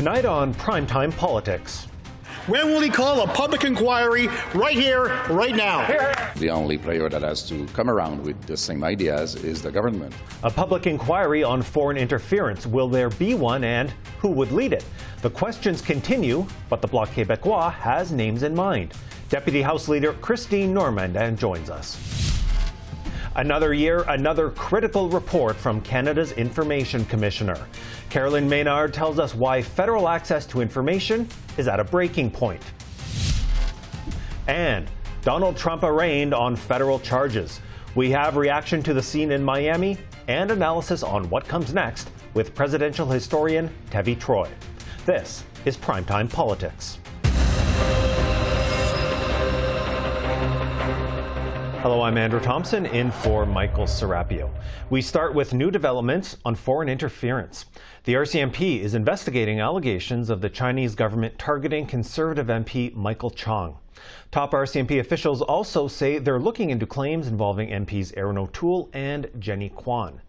Tonight on Primetime Politics. When will he call a public inquiry right here, right now? The only player that has to come around with the same ideas is the government. A public inquiry on foreign interference. Will there be one, and who would lead it? The questions continue, but the Bloc Québécois has names in mind. Deputy House Leader Christine Normandin joins us. Another year, another critical report from Canada's Information Commissioner. Caroline Maynard tells us why federal access to information is at a breaking point. And Donald Trump arraigned on federal charges. We have reaction to the scene in Miami and analysis on what comes next with presidential historian Tevi Troy. This is Primetime Politics. Hello, I'm Andrew Thomson, in for Michael Serapio. We start with new developments on foreign interference. The RCMP is investigating allegations of the Chinese government targeting Conservative MP Michael Chong. Top RCMP officials also say they're looking into claims involving MPs Aaron O'Toole and Jenny Kwan.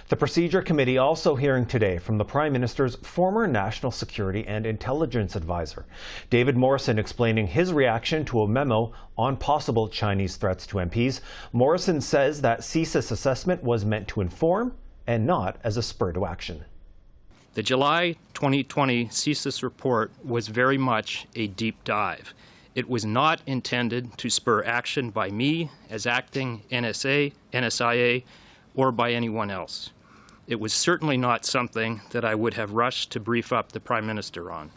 The Procedure Committee also hearing today from the Prime Minister's former National Security and Intelligence Advisor, David Morrison, explaining his reaction to a memo on possible Chinese threats to MPs. Morrison says that CSIS assessment was meant to inform and not as a spur to action. The July 2020 CSIS report was very much a deep dive. It was not intended to spur action by me as acting NSIA, or by anyone else. It was certainly not something that I would have rushed to brief up the Prime Minister on.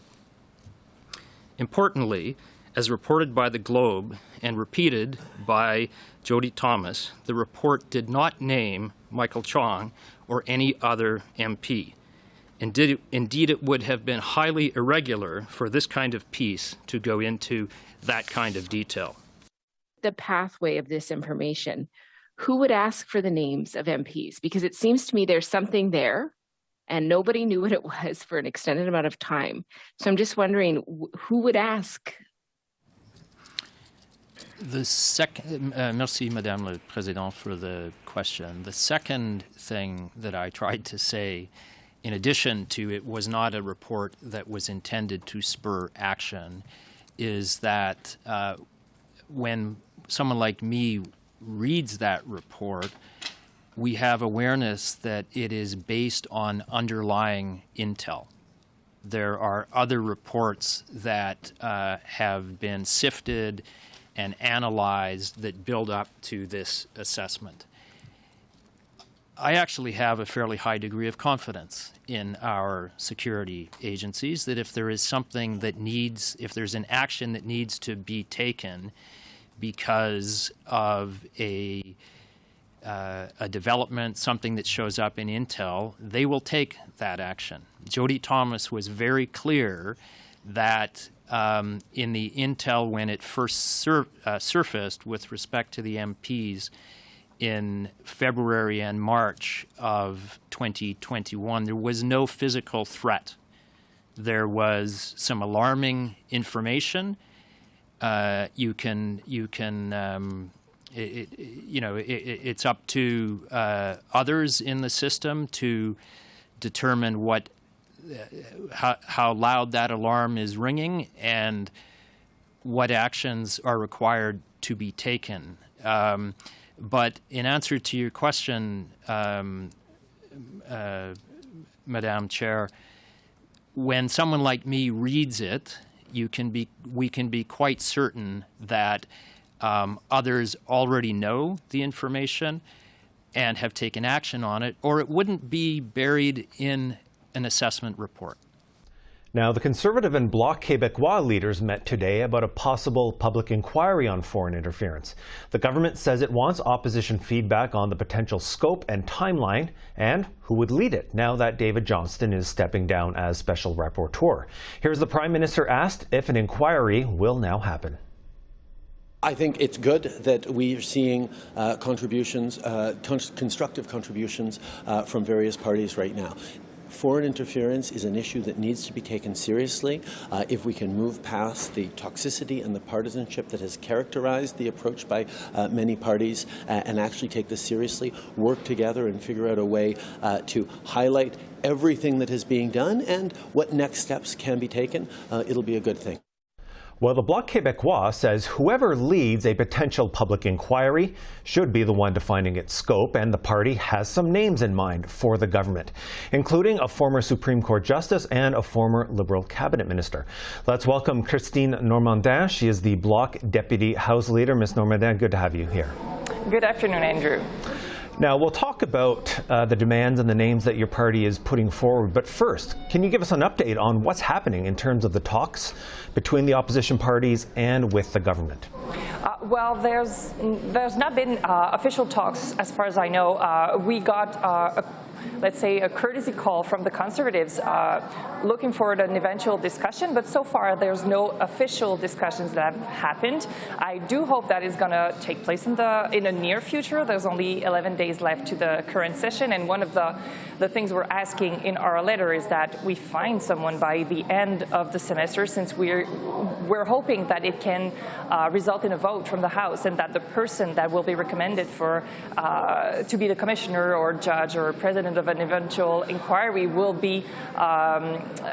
Importantly, as reported by the Globe and repeated by Jody Thomas, the report did not name Michael Chong or any other MP. Indeed, it would have been highly irregular for this kind of piece to go into that kind of detail. The pathway of this information, who would ask for the names of MPs? Because it seems to me there's something there and nobody knew what it was for an extended amount of time. So I'm just wondering, who would ask? Merci, Madame la Présidente, for the question. The second thing that I tried to say, in addition to it was not a report that was intended to spur action, is that when someone like me reads that report, we have awareness that it is based on underlying intel. There are other reports that have been sifted and analyzed that build up to this assessment. I actually have a fairly high degree of confidence in our security agencies that if there is something that needs, if there's an action that needs to be taken because of a development, something that shows up in intel, they will take that action. Jody Thomas was very clear that in the intel when it first surfaced with respect to the MPs in February and March of 2021, there was no physical threat. There was some alarming information. It's up to others in the system to determine how loud that alarm is ringing and what actions are required to be taken. But in answer to your question, Madam Chair, when someone like me reads it, we can be quite certain that others already know the information and have taken action on it, or it wouldn't be buried in an assessment report. Now, the Conservative and Bloc Québécois leaders met today about a possible public inquiry on foreign interference. The government says it wants opposition feedback on the potential scope and timeline and who would lead it now that David Johnston is stepping down as special rapporteur. Here's the Prime Minister asked if an inquiry will now happen. I think it's good that we are seeing contributions, constructive contributions from various parties right now. foreign interference is an issue that needs to be taken seriously. If we can move past the toxicity and the partisanship that has characterized the approach by many parties and actually take this seriously, work together and figure out a way to highlight everything that is being done and what next steps can be taken, it'll be a good thing. Well, the Bloc Québécois says whoever leads a potential public inquiry should be the one defining its scope, and the party has some names in mind for the government, including a former Supreme Court justice and a former Liberal cabinet minister. Let's welcome Christine Normandin. She is the Bloc Deputy House Leader. Ms. Normandin, good to have you here. Good afternoon, Andrew. Now, we'll talk about the demands and the names that your party is putting forward. But first, can you give us an update on what's happening in terms of the talks between the opposition parties and with the government? Well, there's not been official talks, as far as I know. We got let's say, a courtesy call from the Conservatives looking for an eventual discussion, but so far there's no official discussions that have happened. I do hope that is going to take place in the near future. There's only 11 days left to the current session, and one of the things we're asking in our letter is that we find someone by the end of the semester, since we're hoping that it can result in a vote from the House, and that the person that will be recommended for to be the commissioner or judge or president of an eventual inquiry will be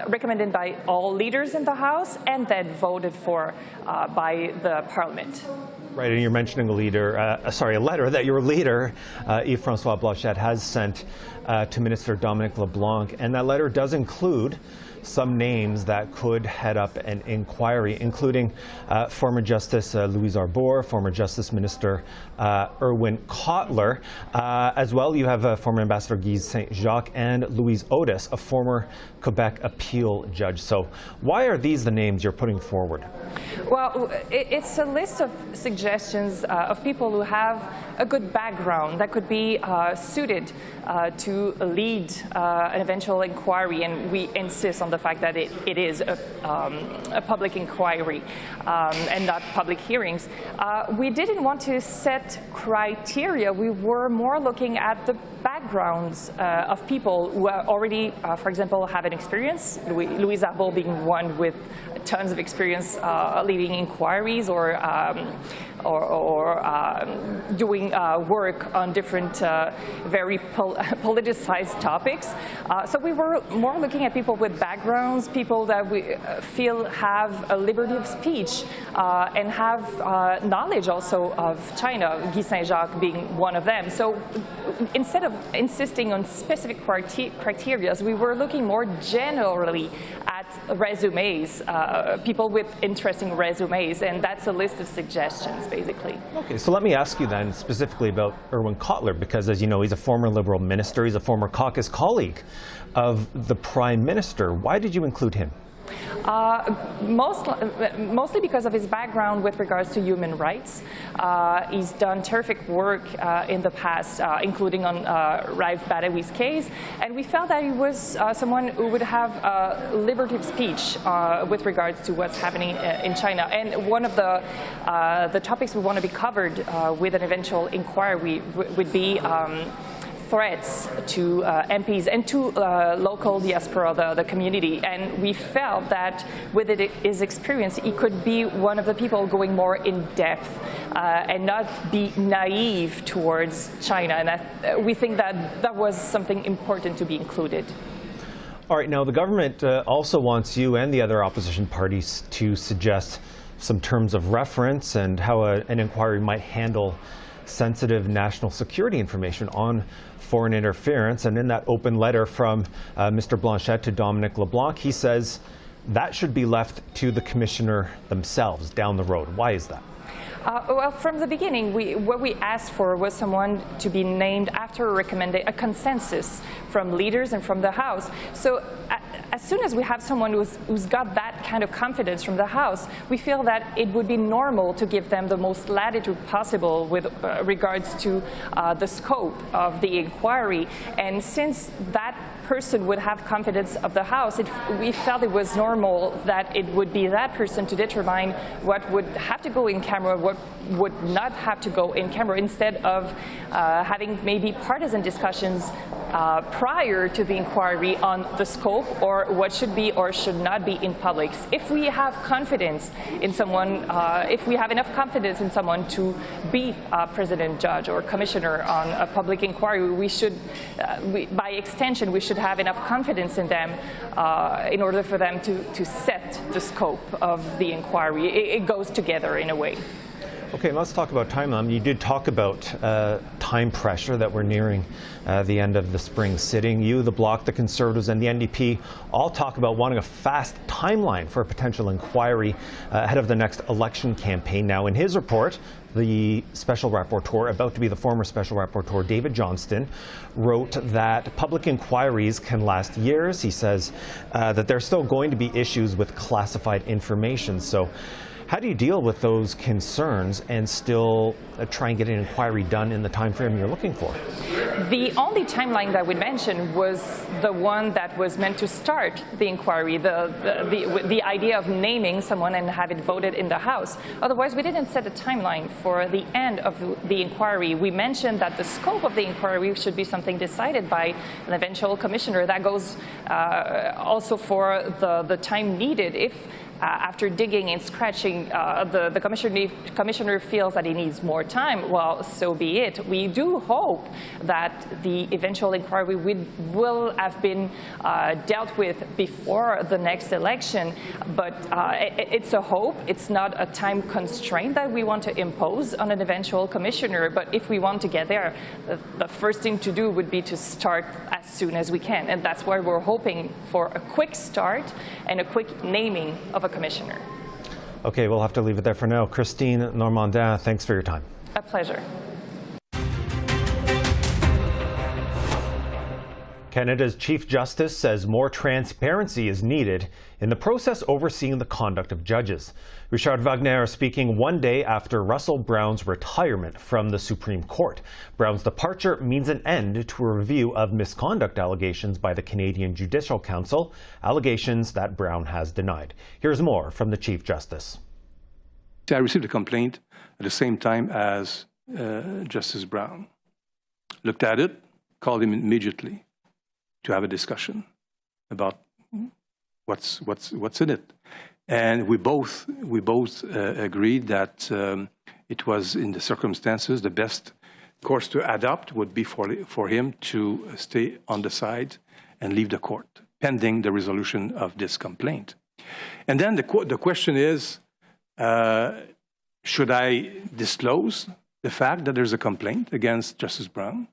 recommended by all leaders in the House and then voted for by the Parliament. Right, and you're mentioning a letter that your leader, Yves-François Blanchet, has sent to Minister Dominic LeBlanc, and that letter does include some names that could head up an inquiry, including former Justice Louise Arbour, former Justice Minister Erwin Cotler. As well, you have former Ambassador Guy Saint-Jacques and Louise Otis, a former Quebec appeal judge. So why are these the names you're putting forward? Well, it's a list of suggestions of people who have a good background that could be suited to lead an eventual inquiry, and we insist on the fact that it is a public inquiry and not public hearings. We didn't want to set criteria. We were more looking at the backgrounds of people who already, for example, have an experience. Louise Arbour being one with tons of experience leading inquiries or doing work on different very politicized topics. So we were more looking at people with backgrounds, people that we feel have a liberty of speech and have knowledge also of China, Guy Saint-Jacques being one of them. So instead of insisting on specific criteria, we were looking more generally at resumes, people with interesting resumes, and that's a list of suggestions, basically. Okay, so let me ask you then specifically about Erwin Cotler, because as you know, he's a former Liberal minister, he's a former caucus colleague of the Prime Minister. Why did you include him? Mostly because of his background with regards to human rights. He's done terrific work in the past, including on Raif Badawi's case, and we felt that he was someone who would have liberty of speech with regards to what's happening in China. And one of the topics we want to be covered with an eventual inquiry would be threats to MPs and to local diaspora, the community. And we felt that with his experience, he could be one of the people going more in depth and not be naive towards China. And we think that that was something important to be included. All right, now the government also wants you and the other opposition parties to suggest some terms of reference and how an inquiry might handle sensitive national security information on foreign interference. And in that open letter from Mr. Blanchet to Dominic LeBlanc, he says that should be left to the commissioner themselves down the road. Why is that? Well, from the beginning, what we asked for was someone to be named after a consensus from leaders and from the House. So as soon as we have someone who's got that kind of confidence from the House, we feel that it would be normal to give them the most latitude possible with regards to the scope of the inquiry. And since that person would have confidence of the House, we felt it was normal that it would be that person to determine what would have to go in camera, what would not have to go in camera, instead of having maybe partisan discussions prior to the inquiry on the scope or what should be or should not be in public. If we have confidence in someone, if we have enough confidence in someone to be president, judge, or commissioner on a public inquiry, we should, by extension, we should have enough confidence in them in order for them to set the scope of the inquiry. It goes together in a way. Okay, let's talk about timeline. You did talk about time pressure, that we're nearing the end of the spring sitting. You, the Bloc, the Conservatives, and the NDP all talk about wanting a fast timeline for a potential inquiry ahead of the next election campaign. Now, in his report, the special rapporteur, about to be the former special rapporteur, David Johnston, wrote that public inquiries can last years. He says that there's still going to be issues with classified information. So how do you deal with those concerns and still try and get an inquiry done in the time frame you're looking for? The only timeline that we mentioned was the one that was meant to start the inquiry, the idea of naming someone and have it voted in the House. Otherwise, we didn't set a timeline for the end of the inquiry. We mentioned that the scope of the inquiry should be something decided by an eventual commissioner. That goes also for the time needed. If after digging and scratching, the commissioner feels that he needs more time, well, so be it. We do hope that the eventual inquiry will have been dealt with before the next election, but it's a hope. It's not a time constraint that we want to impose on an eventual commissioner, but if we want to get there, the first thing to do would be to start as soon as we can, and that's why we're hoping for a quick start and a quick naming of a commissioner. Okay, we'll have to leave it there for now. Christine Normandin, thanks for your time. A pleasure. Canada's Chief Justice says more transparency is needed in the process overseeing the conduct of judges. Richard Wagner speaking one day after Russell Brown's retirement from the Supreme Court. Brown's departure means an end to a review of misconduct allegations by the Canadian Judicial Council, allegations that Brown has denied. Here's more from the Chief Justice. I received a complaint at the same time as Justice Brown. Looked at it, called him immediately to have a discussion about what's in it, and we both agreed that it was, in the circumstances, the best course to adopt would be for him to stay on the side and leave the court pending the resolution of this complaint. And then the question is, should I disclose the fact that there's a complaint against Justice Brown?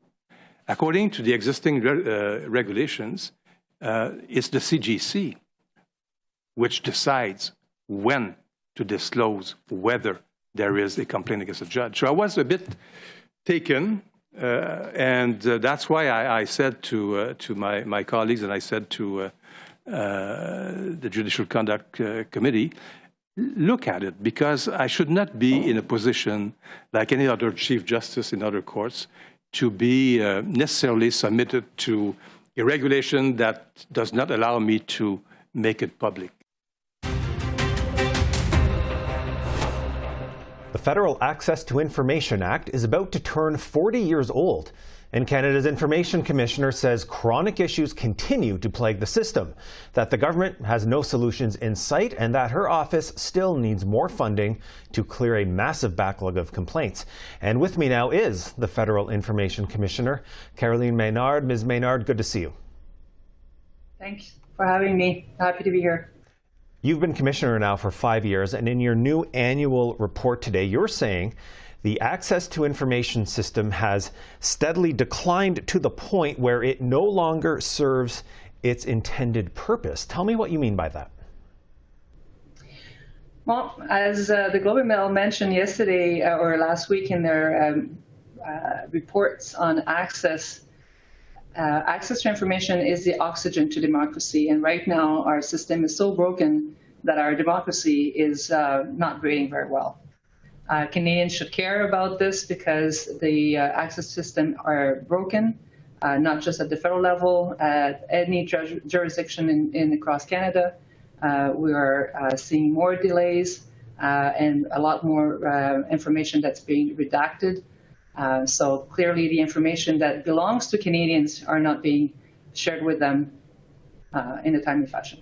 According to the existing regulations, it's the CGC which decides when to disclose whether there is a complaint against a judge. So I was a bit taken, and that's why I said to my colleagues, and I said to the Judicial Conduct Committee, look at it, because I should not be in a position like any other Chief Justice in other courts to be necessarily submitted to a regulation that does not allow me to make it public. The Federal Access to Information Act is about to turn 40 years old, and Canada's Information Commissioner says chronic issues continue to plague the system, that the government has no solutions in sight, and that her office still needs more funding to clear a massive backlog of complaints. And with me now is the Federal Information Commissioner, Caroline Maynard. Ms. Maynard, good to see you. Thanks for having me. Happy to be here. You've been Commissioner now for 5 years, and in your new annual report today, you're saying the access to information system has steadily declined to the point where it no longer serves its intended purpose. Tell me what you mean by that. Well, as the Globe and Mail mentioned yesterday or last week in their reports on access to information is the oxygen to democracy. And right now, our system is so broken that our democracy is not grading very well. Canadians should care about this because the access system are broken, not just at the federal level, at any jurisdiction across Canada. We are seeing more delays and a lot more information that's being redacted. So clearly the information that belongs to Canadians are not being shared with them in a timely fashion.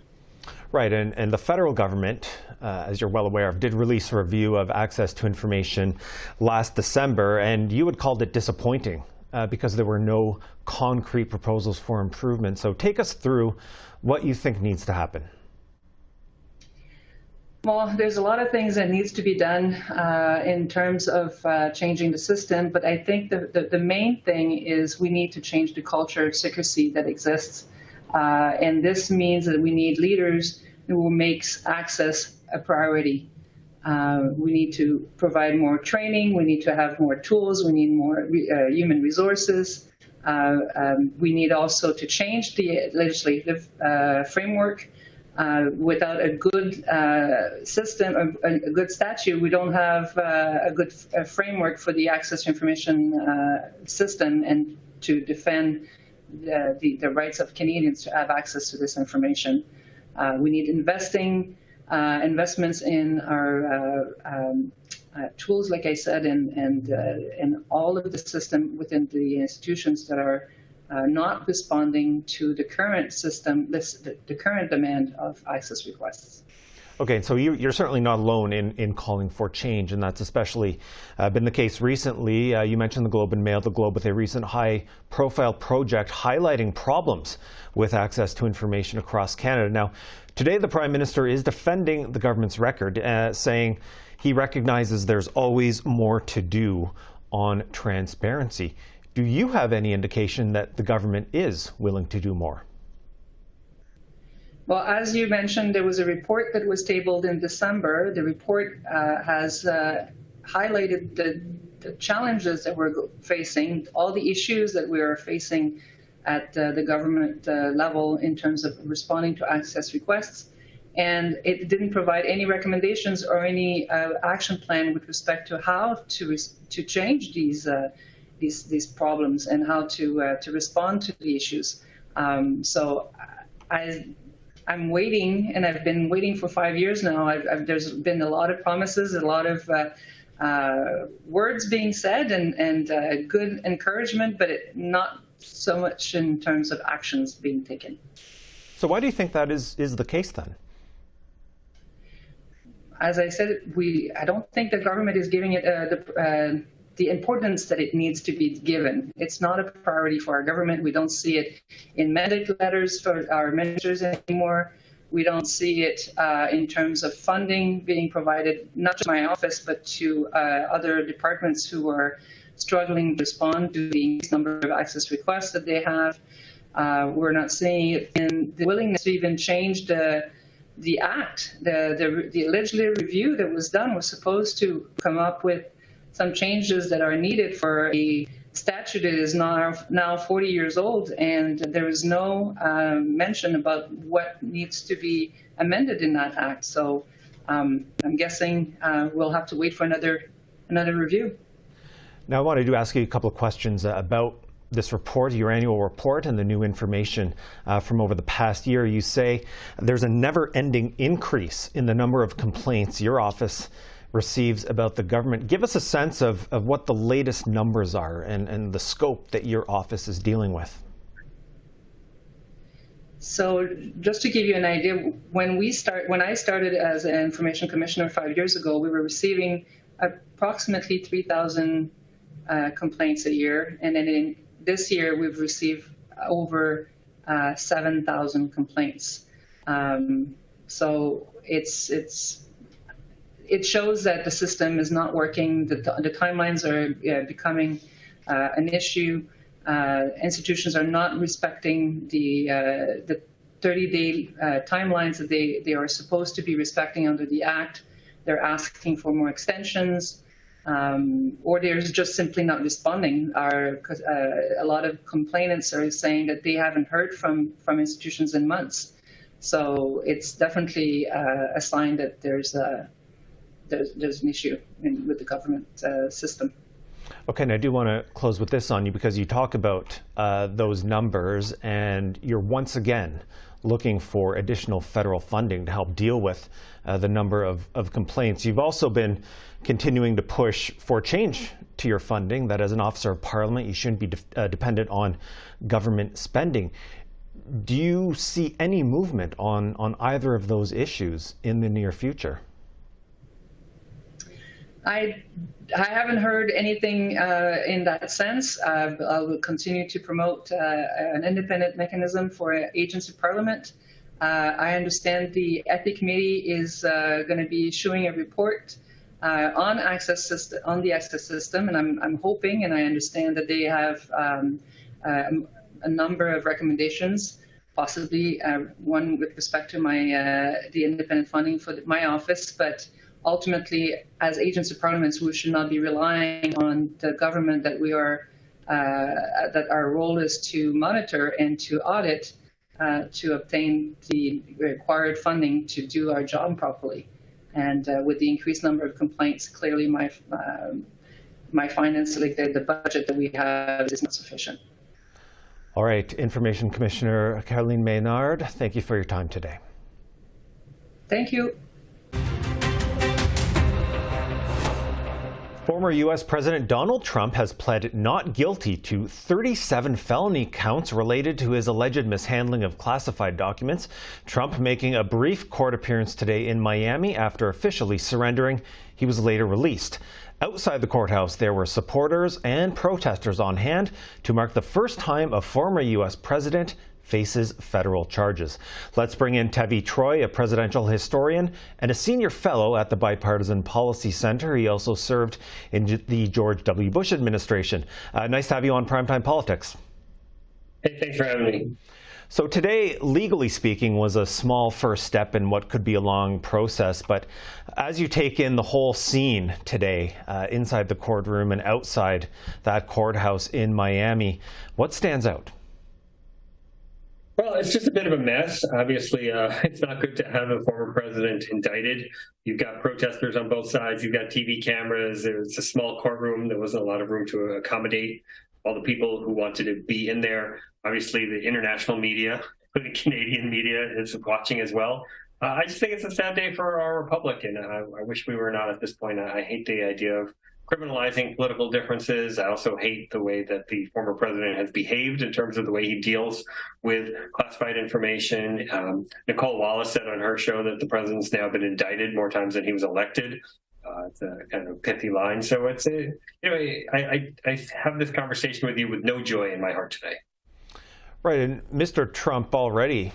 Right, and the federal government, as you're well aware of, did release a review of access to information last December, and you had called it disappointing because there were no concrete proposals for improvement. So take us through what you think needs to happen. Well, there's a lot of things that needs to be done in terms of changing the system, but I think the main thing is we need to change the culture of secrecy that exists. And this means that we need leaders who makes access a priority. We need to provide more training. We need to have more tools. We need more human resources. We need also to change the legislative framework. Without a good system, a good statute, we don't have a good framework for the access to information system and to defend the rights of Canadians to have access to this information. We need investments in our tools, like I said, and all of the system within the institutions that are not responding to the current system, the current demand of access requests. Okay, so you're certainly not alone in calling for change, and that's especially been the case recently. You mentioned the Globe and Mail, the Globe with a recent high-profile project highlighting problems with access to information across Canada. Now, today the Prime Minister is defending the government's record, saying he recognizes there's always more to do on transparency. Do you have any indication that the government is willing to do more? Well, as you mentioned, there was a report that was tabled in December. The report has highlighted the challenges that we're facing, all the issues that we are facing at the government level in terms of responding to access requests. And it didn't provide any recommendations or any action plan with respect to how to change these problems and how to respond to the issues. So I'm waiting, and I've been waiting for 5 years now. There's been a lot of promises, a lot of words being said, and good encouragement, but not so much in terms of actions being taken. So why do you think that is the case then? As I said, I don't think the government is giving it the importance that it needs to be given. It's not a priority for our government. We don't see it in mandate letters for our ministers anymore. We don't see it in terms of funding being provided, not just my office, but to other departments who are struggling to respond to the number of access requests that they have. We're not seeing it in the willingness to even change the act. The legislative review that was done was supposed to come up with some changes that are needed for a statute that is now 40 years old, and there is no mention about what needs to be amended in that act. So I'm guessing we'll have to wait for another review. Now, I wanted to ask you a couple of questions about this report, your annual report, and the new information from over the past year. You say there's a never-ending increase in the number of complaints your office receives about the government. Give us a sense of what the latest numbers are and the scope that your office is dealing with. So just to give you an idea, when I started as an information commissioner 5 years ago, we were receiving approximately 3,000 complaints a year, and then in this year we've received over 7,000 complaints. So it shows that the system is not working. The timelines are becoming an issue. Institutions are not respecting the 30-day timelines that they are supposed to be respecting under the Act. They're asking for more extensions, or they're just simply not responding. A lot of complainants are saying that they haven't heard from institutions in months. So it's definitely a sign that there's an issue with the government system. Okay, and I do want to close with this on you because you talk about those numbers and you're once again looking for additional federal funding to help deal with the number of complaints. You've also been continuing to push for change to your funding, that as an officer of parliament, you shouldn't be dependent on government spending. Do you see any movement on either of those issues in the near future? I haven't heard anything in that sense. I will continue to promote an independent mechanism for agents of parliament. I understand the Ethics Committee is going to be issuing a report on the access system, and I'm hoping, and I understand that they have a number of recommendations, possibly one with respect to the independent funding for my office, but ultimately, as agents of parliament, we should not be relying on the government that that our role is to monitor and to audit to obtain the required funding to do our job properly. And with the increased number of complaints, clearly my finance, like the budget that we have, is not sufficient. All right, Information Commissioner Caroline Maynard, thank you for your time today. Thank you. Former U.S. President Donald Trump has pled not guilty to 37 felony counts related to his alleged mishandling of classified documents. Trump making a brief court appearance today in Miami after officially surrendering. He was later released. Outside the courthouse, there were supporters and protesters on hand to mark the first time a former U.S. president faces federal charges. Let's bring in Tevi Troy, a presidential historian and a senior fellow at the Bipartisan Policy Center. He also served in the George W. Bush administration. Nice to have you on PrimeTime Politics. Hey, thanks for having me. So today, legally speaking, was a small first step in what could be a long process. But as you take in the whole scene today, inside the courtroom and outside that courthouse in Miami, what stands out? Well, it's just a bit of a mess. Obviously, it's not good to have a former president indicted. You've got protesters on both sides. You've got TV cameras. It's a small courtroom. There wasn't a lot of room to accommodate all the people who wanted to be in there. Obviously, the international media, the Canadian media, is watching as well. I just think it's a sad day for our republic, and I wish we were not at this point. I hate the idea of criminalizing political differences. I also hate the way that the former president has behaved in terms of the way he deals with classified information. Nicole Wallace said on her show that the president's now been indicted more times than he was elected. It's a kind of pithy line. So it's I have this conversation with you with no joy in my heart today. Right, and Mr. Trump already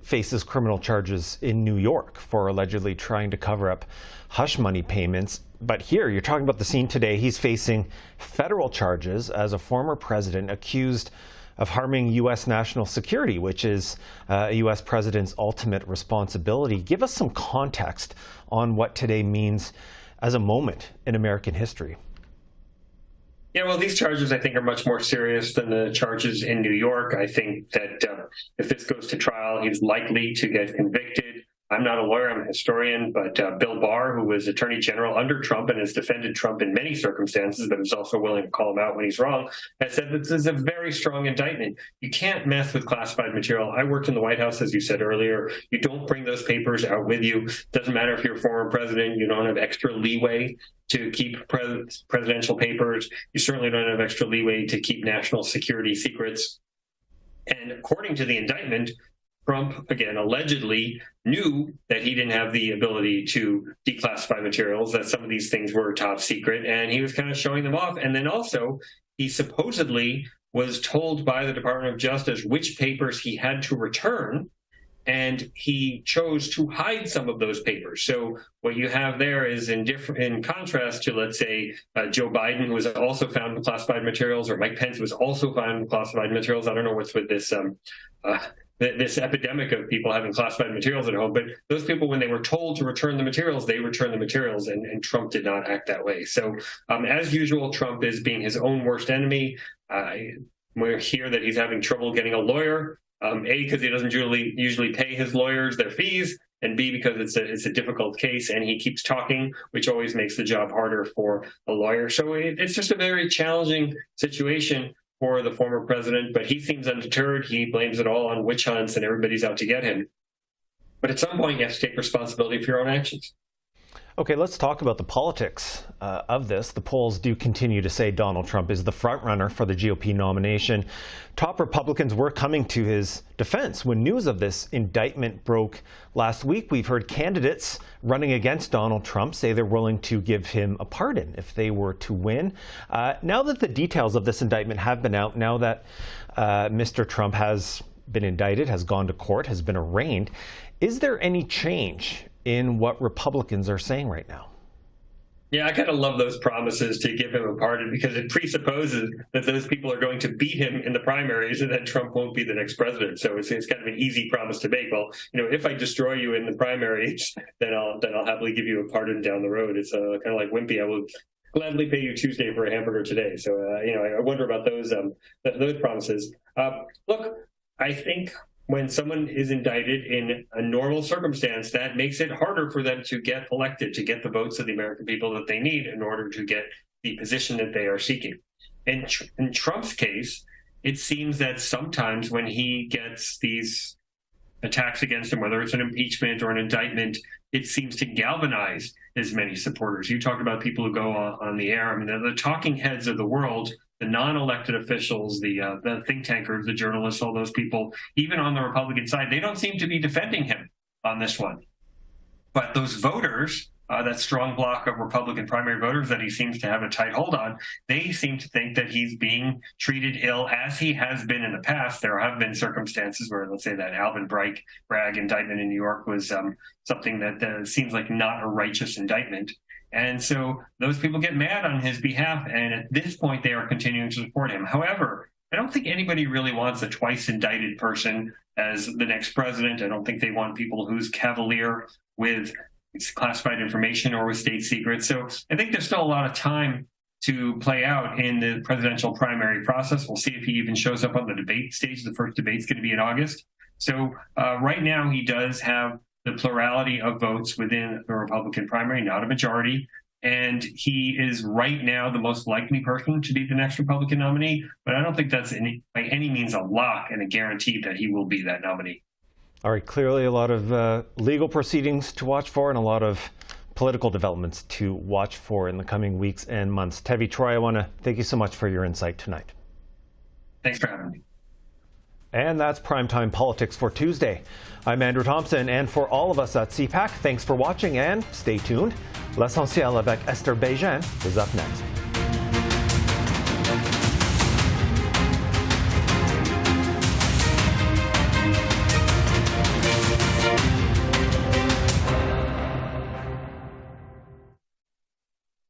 faces criminal charges in New York for allegedly trying to cover up hush money payments. But here, you're talking about the scene today. He's facing federal charges as a former president accused of harming U.S. national security, which is a U.S. president's ultimate responsibility. Give us some context on what today means as a moment in American history. Yeah, well, these charges, I think, are much more serious than the charges in New York. I think that if this goes to trial, he's likely to get convicted. I'm not a lawyer, I'm a historian, but Bill Barr, who was Attorney General under Trump and has defended Trump in many circumstances, but is also willing to call him out when he's wrong, has said that this is a very strong indictment. You can't mess with classified material. I worked in the White House, as you said earlier. You don't bring those papers out with you. Doesn't matter if you're a former president, you don't have extra leeway to keep presidential papers. You certainly don't have extra leeway to keep national security secrets. And according to the indictment, Trump, again, allegedly knew that he didn't have the ability to declassify materials, that some of these things were top secret, and he was kind of showing them off. And then also, he supposedly was told by the Department of Justice which papers he had to return, and he chose to hide some of those papers. So what you have there is in contrast to, let's say, Joe Biden, who was also found with classified materials, or Mike Pence was also found with classified materials. I don't know what's with this this epidemic of people having classified materials at home, but those people, when they were told to return the materials, they returned the materials, and Trump did not act that way. So as usual, Trump is being his own worst enemy. We hear that he's having trouble getting a lawyer, because he doesn't usually pay his lawyers their fees, and B, because it's a difficult case and he keeps talking, which always makes the job harder for a lawyer. So it's just a very challenging situation for the former president, but he seems undeterred. He blames it all on witch hunts and everybody's out to get him. But at some point, you have to take responsibility for your own actions. Okay, let's talk about the politics of this. The polls do continue to say Donald Trump is the frontrunner for the GOP nomination. Top Republicans were coming to his defense when news of this indictment broke last week. We've heard candidates running against Donald Trump say they're willing to give him a pardon if they were to win. Now that the details of this indictment have been out, now that Mr. Trump has been indicted, has gone to court, has been arraigned, is there any change in what Republicans are saying right now? Yeah, I kind of love those promises to give him a pardon because it presupposes that those people are going to beat him in the primaries and that Trump won't be the next president. So it's kind of an easy promise to make. Well, if I destroy you in the primaries, then I'll happily give you a pardon down the road. It's kind of like wimpy. I will gladly pay you Tuesday for a hamburger today. So I wonder about those promises. Look, I think when someone is indicted in a normal circumstance, that makes it harder for them to get elected, to get the votes of the American people that they need in order to get the position that they are seeking. In Trump's case, it seems that sometimes when he gets these attacks against him, whether it's an impeachment or an indictment, it seems to galvanize as many supporters. You talked about people who go on the air. I mean, the talking heads of the world, the non-elected officials, the think tankers, the journalists, all those people, even on the Republican side, they don't seem to be defending him on this one. But those voters, that strong block of Republican primary voters that he seems to have a tight hold on, they seem to think that he's being treated ill as he has been in the past. There have been circumstances where, let's say, that Alvin Bragg indictment in New York was something that seems like not a righteous indictment. And so those people get mad on his behalf, and at this point, they are continuing to support him. However, I don't think anybody really wants a twice indicted person as the next president. I don't think they want people who's cavalier with classified information or with state secrets. So I think there's still a lot of time to play out in the presidential primary process. We'll see if he even shows up on the debate stage. The first debate's going to be in August. So right now, he does have the plurality of votes within the Republican primary, not a majority. And he is right now the most likely person to be the next Republican nominee. But I don't think that's by any means a lock and a guarantee that he will be that nominee. All right, clearly a lot of legal proceedings to watch for and a lot of political developments to watch for in the coming weeks and months. Tevi Troy, I want to thank you so much for your insight tonight. Thanks for having me. And that's Primetime Politics for Tuesday. I'm Andrew Thomson, and for all of us at CPAC, thanks for watching and stay tuned. L'Essentiel avec Esther Béjean is up next.